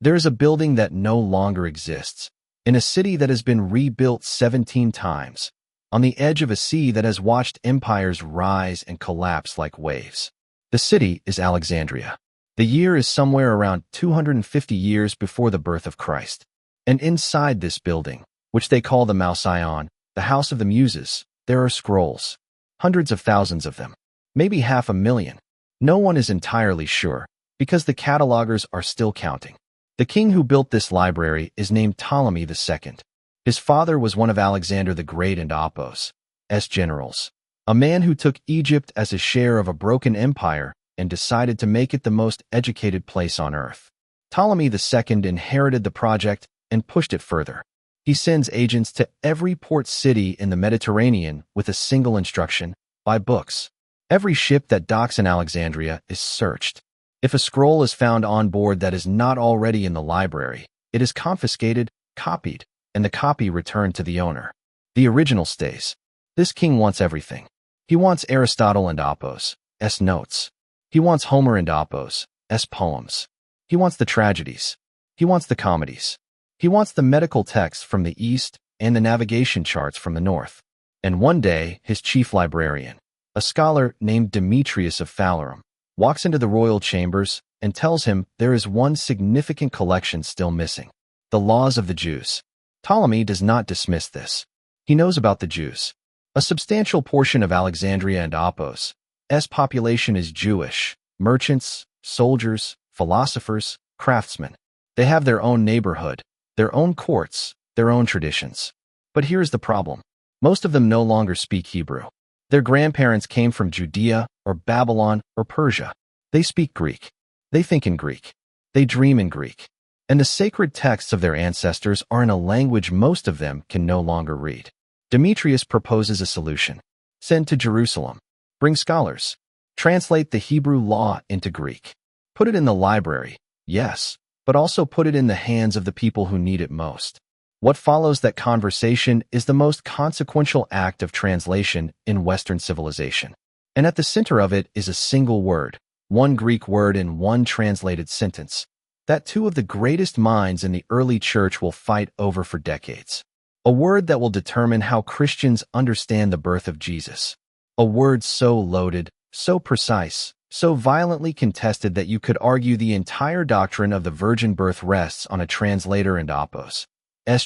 There is a building that no longer exists, in a city that has been rebuilt 17 times, on the edge of a sea that has watched empires rise and collapse like waves. The city is Alexandria. The year is somewhere around 250 years before the birth of Christ. And inside this building, which they call the Mouseion, the House of the Muses, there are scrolls. Hundreds of thousands of them. Maybe 500,000. No one is entirely sure, because the catalogers are still counting. The king who built this library is named Ptolemy II. His father was one of Alexander the Great and Apos' generals, a man who took Egypt as a share of a broken empire and decided to make it the most educated place on earth. Ptolemy II inherited the project and pushed it further. He sends agents to every port city in the Mediterranean with a single instruction: buy books. Every ship that docks in Alexandria is searched. If a scroll is found on board that is not already in the library, it is confiscated, copied, and the copy returned to the owner. The original stays. This king wants everything. He wants Aristotle and Apos' notes. He wants Homer and Apos' poems. He wants the tragedies. He wants the comedies. He wants the medical texts from the east and the navigation charts from the north. And one day, his chief librarian, a scholar named Demetrius of Phalerum, walks into the royal chambers and tells him there is one significant collection still missing: the laws of the Jews. Ptolemy does not dismiss this. He knows about the Jews. A substantial portion of Alexandria and Apos' population is Jewish: merchants, soldiers, philosophers, craftsmen. They have their own neighborhood, their own courts, their own traditions. But here's the problem. Most of them no longer speak Hebrew. Their grandparents came from Judea or Babylon or Persia. They speak Greek. They think in Greek. They dream in Greek. And the sacred texts of their ancestors are in a language most of them can no longer read. Demetrius proposes a solution. Send to Jerusalem. Bring scholars. Translate the Hebrew law into Greek. Put it in the library, yes, but also put it in the hands of the people who need it most. What follows that conversation is the most consequential act of translation in Western civilization. And at the center of it is a single word, one Greek word in one translated sentence, that two of the greatest minds in the early church will fight over for decades. A word that will determine how Christians understand the birth of Jesus. A word so loaded, so precise, so violently contested that you could argue the entire doctrine of the virgin birth rests on a translator and Apos'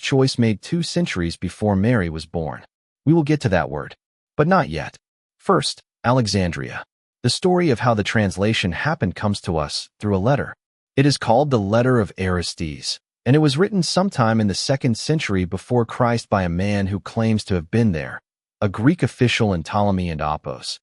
choice made 2 centuries before Mary was born. We will get to that word, but not yet. First, Alexandria. The story of how the translation happened comes to us through a letter. It is called the Letter of Aristes, and it was written sometime in the 2nd century before Christ by a man who claims to have been there, a Greek official in Ptolemy and Apos'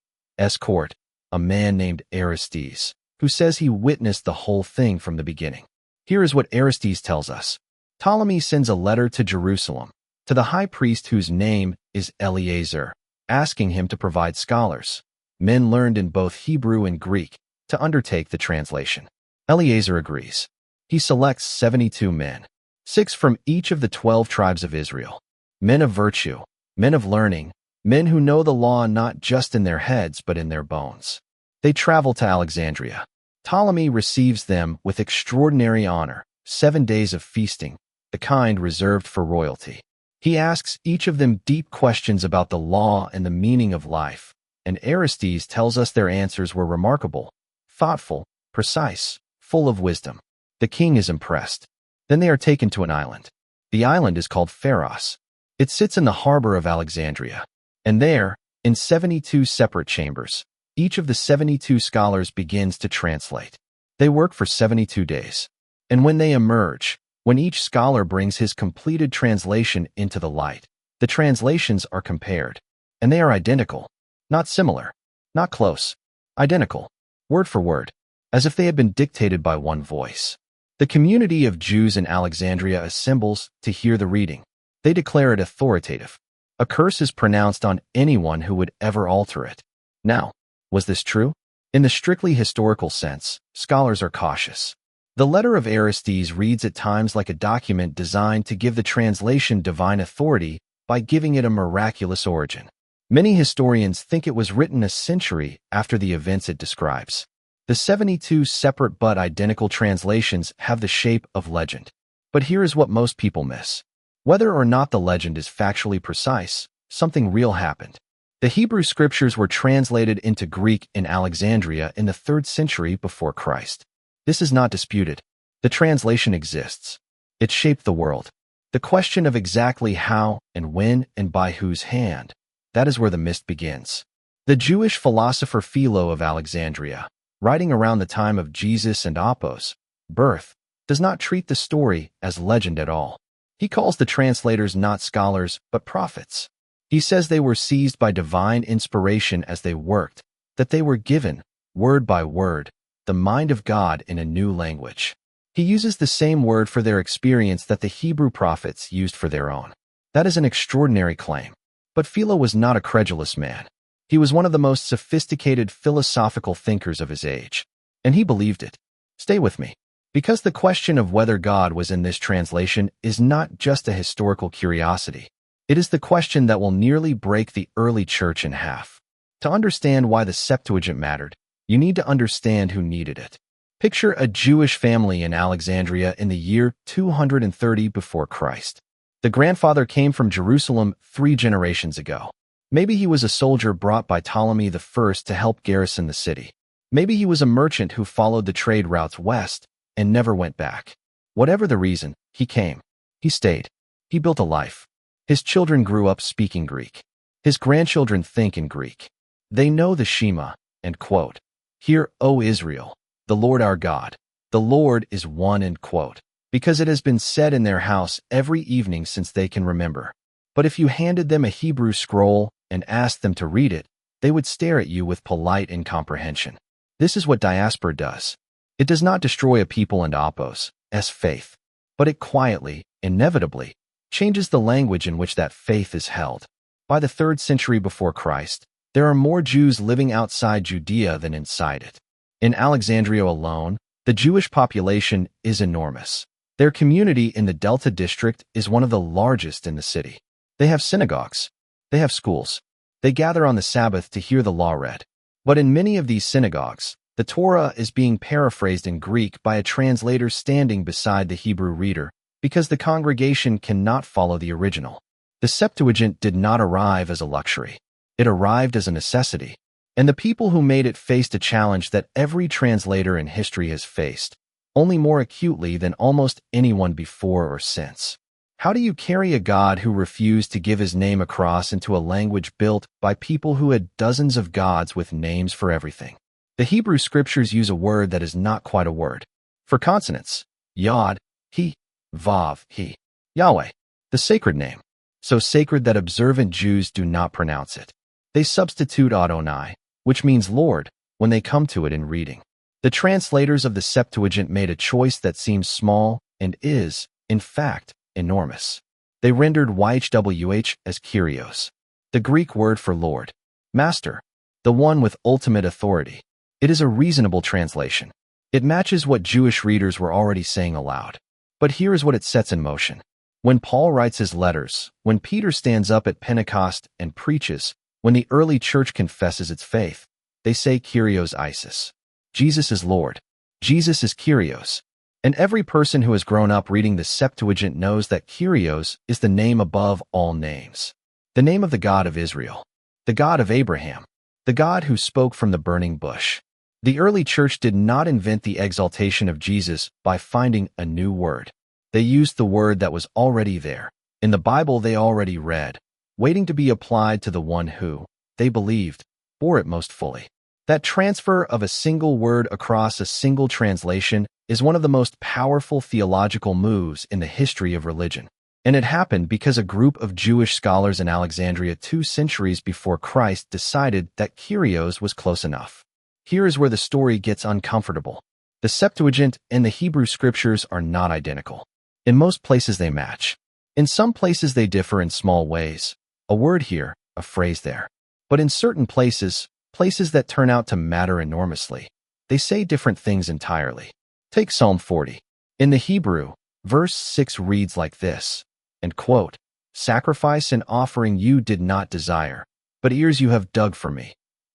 court, a man named Aristes, who says he witnessed the whole thing from the beginning. Here is what Aristes tells us. Ptolemy sends a letter to Jerusalem, to the high priest whose name is Eleazar, asking him to provide scholars, men learned in both Hebrew and Greek, to undertake the translation. Eleazar agrees. He selects 72 men, 6 from each of the 12 tribes of Israel, men of virtue, men of learning, men who know the law not just in their heads but in their bones. They travel to Alexandria. Ptolemy receives them with extraordinary honor, 7 days of feasting, the kind reserved for royalty. He asks each of them deep questions about the law and the meaning of life, and Aristes tells us their answers were remarkable, thoughtful, precise, full of wisdom. The king is impressed. Then they are taken to an island. The island is called Pharos. It sits in the harbor of Alexandria. And there, in 72 separate chambers, each of the 72 scholars begins to translate. They work for 72 days. And when they emerge, when each scholar brings his completed translation into the light, the translations are compared. And they are identical. Not similar. Not close. Identical. Word for word. As if they had been dictated by one voice. The community of Jews in Alexandria assembles to hear the reading. They declare it authoritative. A curse is pronounced on anyone who would ever alter it. Now, was this true? In the strictly historical sense, scholars are cautious. The letter of Aristes reads at times like a document designed to give the translation divine authority by giving it a miraculous origin. Many historians think it was written a century after the events it describes. The 72 separate but identical translations have the shape of legend. But here is what most people miss. Whether or not the legend is factually precise, something real happened. The Hebrew scriptures were translated into Greek in Alexandria in the 3rd century before Christ. This is not disputed. The translation exists. It shaped the world. The question of exactly how and when and by whose hand, that is where the mist begins. The Jewish philosopher Philo of Alexandria, writing around the time of Jesus and Apos' birth, does not treat the story as legend at all. He calls the translators not scholars but prophets. He says they were seized by divine inspiration as they worked, that they were given, word by word, the mind of God in a new language. He uses the same word for their experience that the Hebrew prophets used for their own. That is an extraordinary claim. But Philo was not a credulous man. He was one of the most sophisticated philosophical thinkers of his age. And he believed it. Stay with me. Because the question of whether God was in this translation is not just a historical curiosity. It is the question that will nearly break the early church in half. To understand why the Septuagint mattered, you need to understand who needed it. Picture a Jewish family in Alexandria in the year 230 before Christ. The grandfather came from Jerusalem 3 generations ago. Maybe he was a soldier brought by Ptolemy I to help garrison the city. Maybe he was a merchant who followed the trade routes west and never went back. Whatever the reason, he came. He stayed. He built a life. His children grew up speaking Greek. His grandchildren think in Greek. They know the Shema, and quote, "Hear, O Israel, the Lord our God, the Lord is one," end quote, because it has been said in their house every evening since they can remember. But if you handed them a Hebrew scroll and asked them to read it, they would stare at you with polite incomprehension. This is what diaspora does. It does not destroy a people and Apos' faith, but it quietly, inevitably, changes the language in which that faith is held. By the 3rd century before Christ, there are more Jews living outside Judea than inside it. In Alexandria alone, the Jewish population is enormous. Their community in the Delta district is one of the largest in the city. They have synagogues. They have schools. They gather on the Sabbath to hear the law read. But in many of these synagogues, the Torah is being paraphrased in Greek by a translator standing beside the Hebrew reader, because the congregation cannot follow the original. The Septuagint did not arrive as a luxury. It arrived as a necessity. And the people who made it faced a challenge that every translator in history has faced, only more acutely than almost anyone before or since. How do you carry a God who refused to give his name across into a language built by people who had dozens of gods with names for everything? The Hebrew scriptures use a word that is not quite a word. For consonants, Yod, He, Vav, He, Yahweh, the sacred name. So sacred that observant Jews do not pronounce it. They substitute Adonai, which means Lord, when they come to it in reading. The translators of the Septuagint made a choice that seems small and is, in fact, enormous. They rendered YHWH as Kyrios, the Greek word for Lord, Master, the one with ultimate authority. It is a reasonable translation. It matches what Jewish readers were already saying aloud. But here is what it sets in motion. When Paul writes his letters, when Peter stands up at Pentecost and preaches, when the early church confesses its faith, they say Kyrios Isis. Jesus is Lord. Jesus is Kyrios. And every person who has grown up reading the Septuagint knows that Kyrios is the name above all names. The name of the God of Israel. The God of Abraham. The God who spoke from the burning bush. The early church did not invent the exaltation of Jesus by finding a new word. They used the word that was already there, in the Bible they already read, waiting to be applied to the one who, they believed, bore it most fully. That transfer of a single word across a single translation is one of the most powerful theological moves in the history of religion. And it happened because a group of Jewish scholars in Alexandria 2 centuries before Christ decided that Kyrios was close enough. Here is where the story gets uncomfortable. The Septuagint and the Hebrew scriptures are not identical. In most places they match. In some places they differ in small ways. A word here, a phrase there. But in certain places, places that turn out to matter enormously, they say different things entirely. Take Psalm 40. In the Hebrew, verse 6 reads like this, and quote, "Sacrifice and offering you did not desire, but ears you have dug for me,"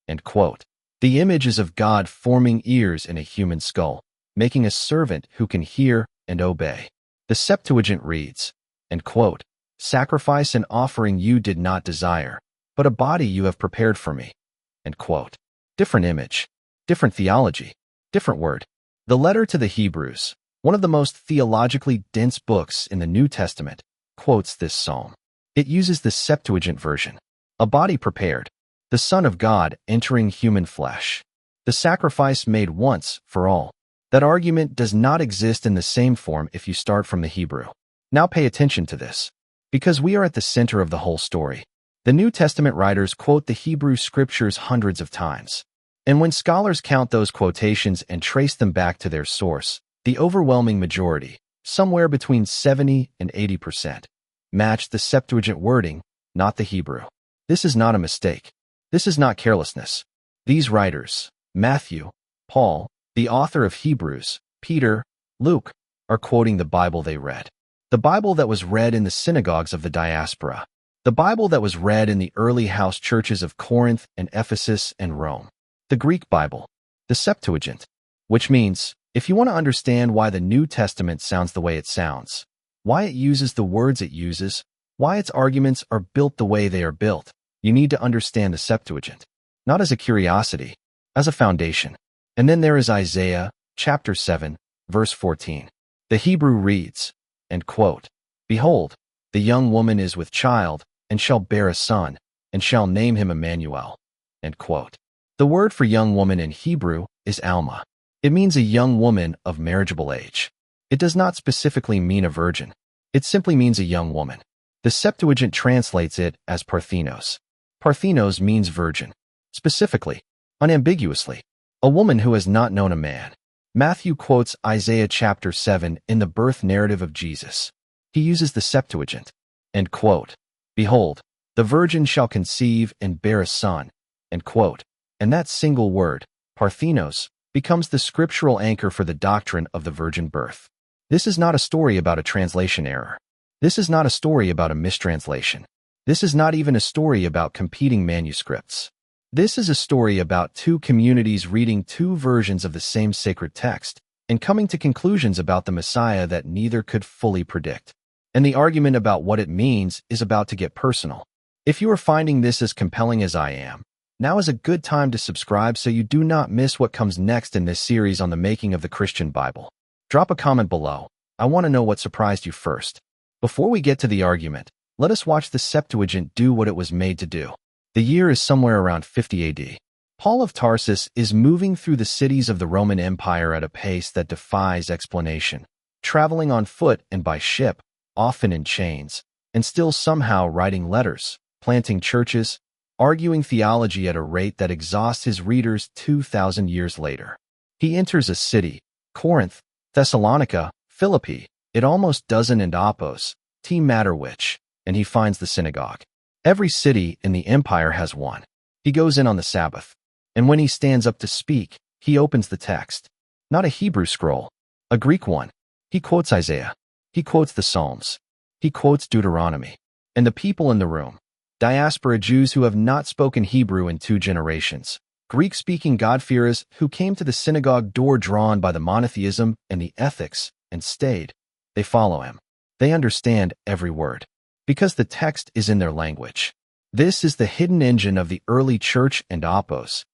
end quote. The image is of God forming ears in a human skull, making a servant who can hear and obey. The Septuagint reads, and quote, "Sacrifice and offering you did not desire, but a body you have prepared for me." End quote. Different image, different theology, different word. The letter to the Hebrews, one of the most theologically dense books in the New Testament, quotes this psalm. It uses the Septuagint version. A body prepared, the Son of God entering human flesh, the sacrifice made once for all. That argument does not exist in the same form if you start from the Hebrew. Now pay attention to this, because we are at the center of the whole story. The New Testament writers quote the Hebrew scriptures hundreds of times. And when scholars count those quotations and trace them back to their source, the overwhelming majority, somewhere between 70 and 80%, match the Septuagint wording, not the Hebrew. This is not a mistake. This is not carelessness. These writers, Matthew, Paul, the author of Hebrews, Peter, Luke, are quoting the Bible they read. The Bible that was read in the synagogues of the diaspora. The Bible that was read in the early house churches of Corinth and Ephesus and Rome. The Greek Bible, the Septuagint, which means, if you want to understand why the New Testament sounds the way it sounds, why it uses the words it uses, why its arguments are built the way they are built, you need to understand the Septuagint, not as a curiosity, as a foundation. And then there is Isaiah, chapter 7, verse 14. The Hebrew reads, and quote, "Behold, the young woman is with child, and shall bear a son, and shall name him Emmanuel." End quote. The word for young woman in Hebrew is alma. It means a young woman of marriageable age. It does not specifically mean a virgin. It simply means a young woman. The Septuagint translates it as parthenos. Parthenos means virgin. Specifically, unambiguously, a woman who has not known a man. Matthew quotes Isaiah chapter 7 in the birth narrative of Jesus. He uses the Septuagint. End quote. "Behold, the virgin shall conceive and bear a son." End quote. And that single word, parthenos, becomes the scriptural anchor for the doctrine of the virgin birth. This is not a story about a translation error. This is not a story about a mistranslation. This is not even a story about competing manuscripts. This is a story about two communities reading two versions of the same sacred text and coming to conclusions about the Messiah that neither could fully predict. And the argument about what it means is about to get personal. If you are finding this as compelling as I am, now is a good time to subscribe so you do not miss what comes next in this series on the making of the Christian Bible. Drop a comment below. I want to know what surprised you first. Before we get to the argument, let us watch the Septuagint do what it was made to do. The year is somewhere around 50 AD. Paul of Tarsus is moving through the cities of the Roman Empire at a pace that defies explanation, traveling on foot and by ship, often in chains, and still somehow writing letters, planting churches, arguing theology at a rate that exhausts his readers 2,000 years later. He enters a city, Corinth, Thessalonica, Philippi, it almost dozen and Apos, matter which, and he finds the synagogue. Every city in the empire has one. He goes in on the Sabbath, and when he stands up to speak, he opens the text. Not a Hebrew scroll, a Greek one. He quotes Isaiah. He quotes the Psalms. He quotes Deuteronomy. And the people in the room, diaspora Jews who have not spoken Hebrew in 2 generations, Greek-speaking God-fearers who came to the synagogue door drawn by the monotheism and the ethics and stayed. They follow him. They understand every word, because the text is in their language. This is the hidden engine of the early church and Apos'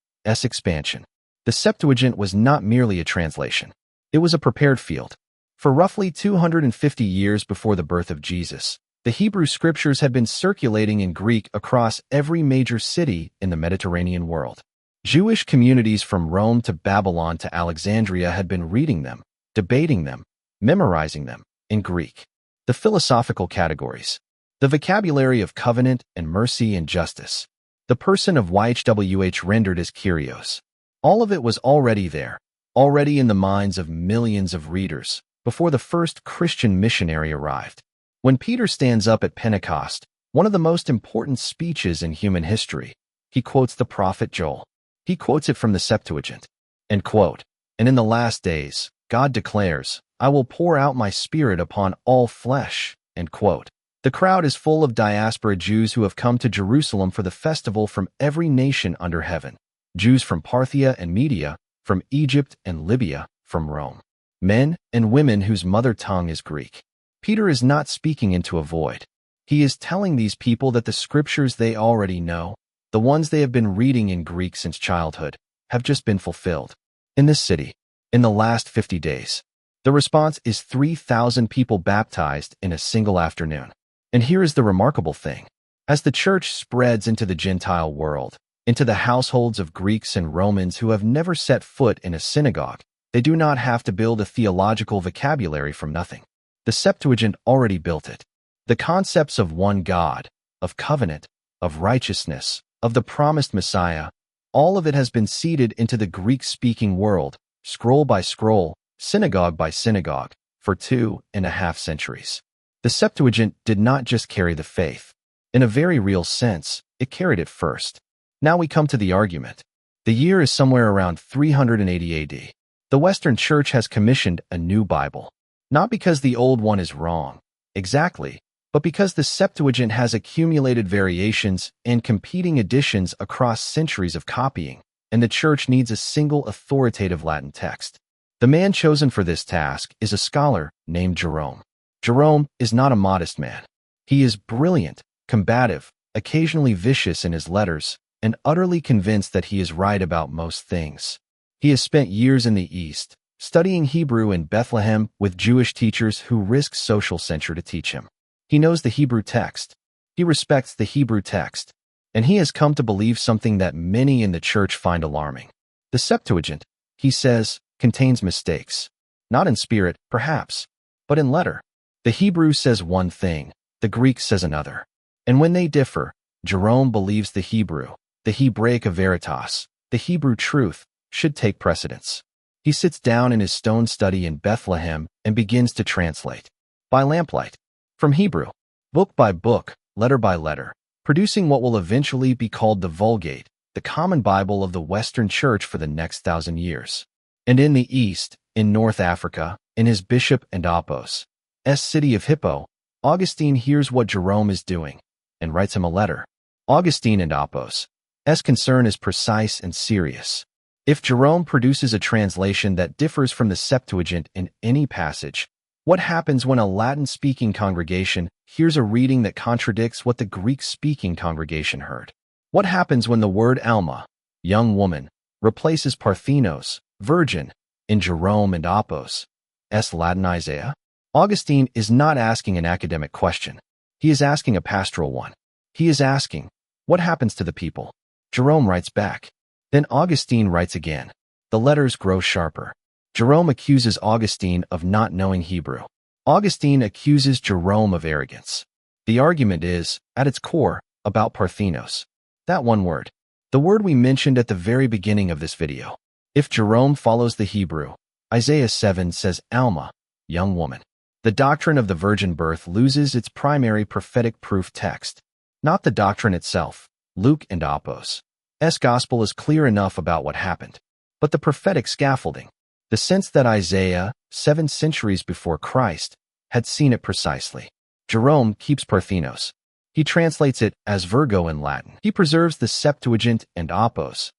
expansion. The Septuagint was not merely a translation. It was a prepared field. For roughly 250 years before the birth of Jesus, the Hebrew scriptures had been circulating in Greek across every major city in the Mediterranean world. Jewish communities from Rome to Babylon to Alexandria had been reading them, debating them, memorizing them in Greek. The philosophical categories, the vocabulary of covenant and mercy and justice, the person of YHWH rendered as Kyrios. All of it was already there, already in the minds of millions of readers, before the first Christian missionary arrived. When Peter stands up at Pentecost, one of the most important speeches in human history, he quotes the prophet Joel. He quotes it from the Septuagint. End quote. And in the last days, God declares, "I will pour out my spirit upon all flesh." End quote. The crowd is full of diaspora Jews who have come to Jerusalem for the festival from every nation under heaven. Jews from Parthia and Media, from Egypt and Libya, from Rome. Men and women whose mother tongue is Greek. Peter is not speaking into a void. He is telling these people that the scriptures they already know, the ones they have been reading in Greek since childhood, have just been fulfilled. In this city, in the last 50 days, the response is 3,000 people baptized in a single afternoon. And here is the remarkable thing. As the church spreads into the Gentile world, into the households of Greeks and Romans who have never set foot in a synagogue, they do not have to build a theological vocabulary from nothing. The Septuagint already built it. The concepts of one God, of covenant, of righteousness, of the promised Messiah, all of it has been seeded into the Greek-speaking world, scroll by scroll, synagogue by synagogue, for 2.5 centuries. The Septuagint did not just carry the faith. In a very real sense, it carried it first. Now we come to the argument. The year is somewhere around 380 AD. The Western Church has commissioned a new Bible. Not because the old one is wrong, exactly, but because the Septuagint has accumulated variations and competing editions across centuries of copying, and the Church needs a single authoritative Latin text. The man chosen for this task is a scholar named Jerome. Jerome is not a modest man. He is brilliant, combative, occasionally vicious in his letters, and utterly convinced that he is right about most things. He has spent years in the East, studying Hebrew in Bethlehem with Jewish teachers who risk social censure to teach him. He knows the Hebrew text. He respects the Hebrew text. And he has come to believe something that many in the church find alarming. The Septuagint, he says, contains mistakes. Not in spirit, perhaps, but in letter. The Hebrew says one thing, the Greek says another. And when they differ, Jerome believes the Hebrew, the Hebraic veritas, the Hebrew truth, should take precedence. He sits down in his stone study in Bethlehem and begins to translate, by lamplight, from Hebrew, book by book, letter by letter, producing what will eventually be called the Vulgate, the common Bible of the Western Church for the next 1,000 years. And in the East, in North Africa, in his bishop and Apos' city of Hippo, Augustine hears what Jerome is doing and writes him a letter. Augustine and Apos' concern is precise and serious. If Jerome produces a translation that differs from the Septuagint in any passage, what happens when a Latin-speaking congregation hears a reading that contradicts what the Greek-speaking congregation heard? What happens when the word alma, young woman, replaces parthenos, virgin, in Jerome and Apos' Latin Isaiah? Augustine is not asking an academic question. He is asking a pastoral one. He is asking, what happens to the people? Jerome writes back. Then Augustine writes again. The letters grow sharper. Jerome accuses Augustine of not knowing Hebrew. Augustine accuses Jerome of arrogance. The argument is, at its core, about parthenos. That one word. The word we mentioned at the very beginning of this video. If Jerome follows the Hebrew, Isaiah 7 says alma, young woman. The doctrine of the virgin birth loses its primary prophetic proof text. Not the doctrine itself. Luke and Apos' gospel is clear enough about what happened. But the prophetic scaffolding, the sense that Isaiah, 7 centuries before Christ, had seen it precisely. Jerome keeps parthenos. He translates it as Virgo in Latin. He preserves the Septuagint and Apos'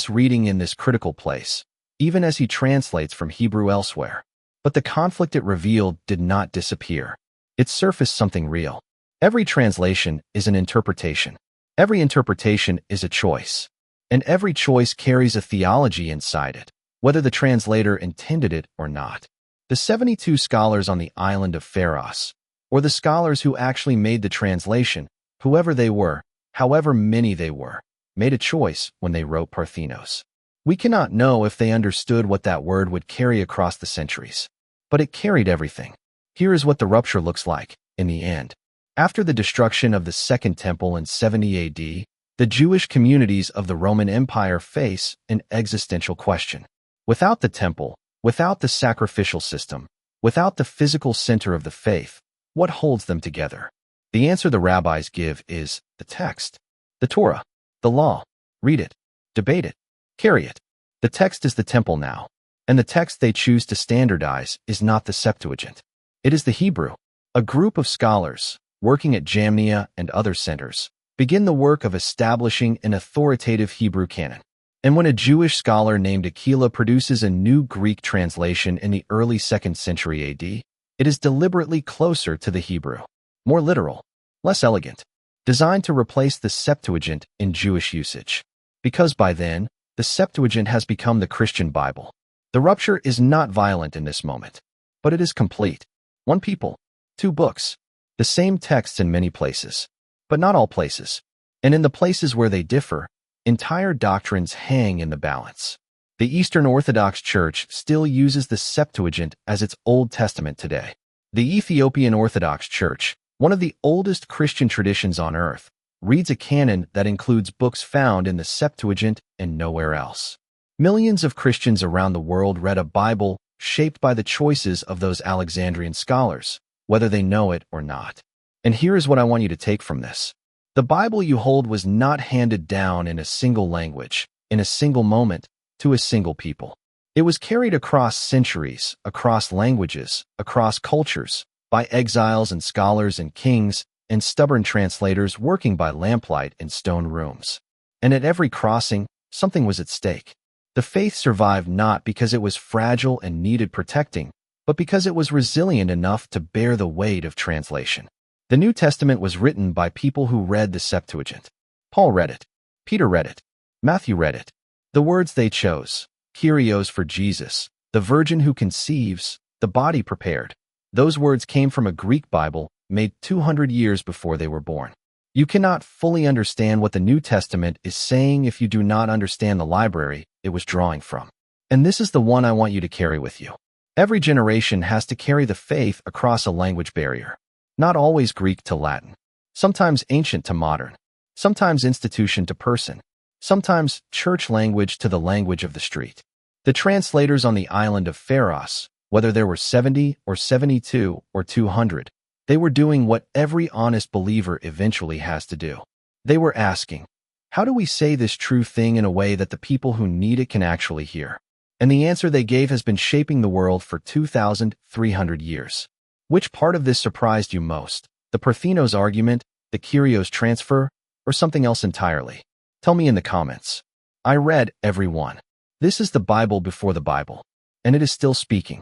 reading in this critical place, even as he translates from Hebrew elsewhere. But the conflict it revealed did not disappear. It surfaced something real. Every translation is an interpretation. Every interpretation is a choice. And every choice carries a theology inside it, whether the translator intended it or not. The 72 scholars on the island of Pharos, or the scholars who actually made the translation, whoever they were, however many they were, made a choice when they wrote parthenos. We cannot know if they understood what that word would carry across the centuries. But it carried everything. Here is what the rupture looks like, in the end. After the destruction of the Second Temple in 70 AD, the Jewish communities of the Roman Empire face an existential question. Without the temple, without the sacrificial system, without the physical center of the faith, what holds them together? The answer the rabbis give is the text, the Torah, the law. Read it, debate it, carry it. The text is the temple now, and the text they choose to standardize is not the Septuagint. It is the Hebrew. A group of scholars, working at Jamnia and other centers, begin the work of establishing an authoritative Hebrew canon. And when a Jewish scholar named Aquila produces a new Greek translation in the early 2nd century AD, it is deliberately closer to the Hebrew, more literal, less elegant, designed to replace the Septuagint in Jewish usage. Because by then, the Septuagint has become the Christian Bible. The rupture is not violent in this moment, but it is complete. One people, two books, the same texts in many places, but not all places. And in the places where they differ, entire doctrines hang in the balance. The Eastern Orthodox Church still uses the Septuagint as its Old Testament today. The Ethiopian Orthodox Church, one of the oldest Christian traditions on earth, reads a canon that includes books found in the Septuagint and nowhere else. Millions of Christians around the world read a Bible shaped by the choices of those Alexandrian scholars, whether they know it or not. And here is what I want you to take from this. The Bible you hold was not handed down in a single language, in a single moment, to a single people. It was carried across centuries, across languages, across cultures, by exiles and scholars and kings and stubborn translators working by lamplight in stone rooms. And at every crossing, something was at stake. The faith survived not because it was fragile and needed protecting, but because it was resilient enough to bear the weight of translation. The New Testament was written by people who read the Septuagint. Paul read it. Peter read it. Matthew read it. The words they chose, Kyrios for Jesus, the virgin who conceives, the body prepared. Those words came from a Greek Bible made 200 years before they were born. You cannot fully understand what the New Testament is saying if you do not understand the library it was drawing from. And this is the one I want you to carry with you. Every generation has to carry the faith across a language barrier. Not always Greek to Latin. Sometimes ancient to modern. Sometimes institution to person. Sometimes church language to the language of the street. The translators on the island of Pharos, whether there were 70 or 72 or 200, they were doing what every honest believer eventually has to do. They were asking, how do we say this true thing in a way that the people who need it can actually hear? And the answer they gave has been shaping the world for 2,300 years. Which part of this surprised you most? The Parthenos argument, the Kyrios transfer, or something else entirely? Tell me in the comments. I read every one. This is the Bible before the Bible, and it is still speaking.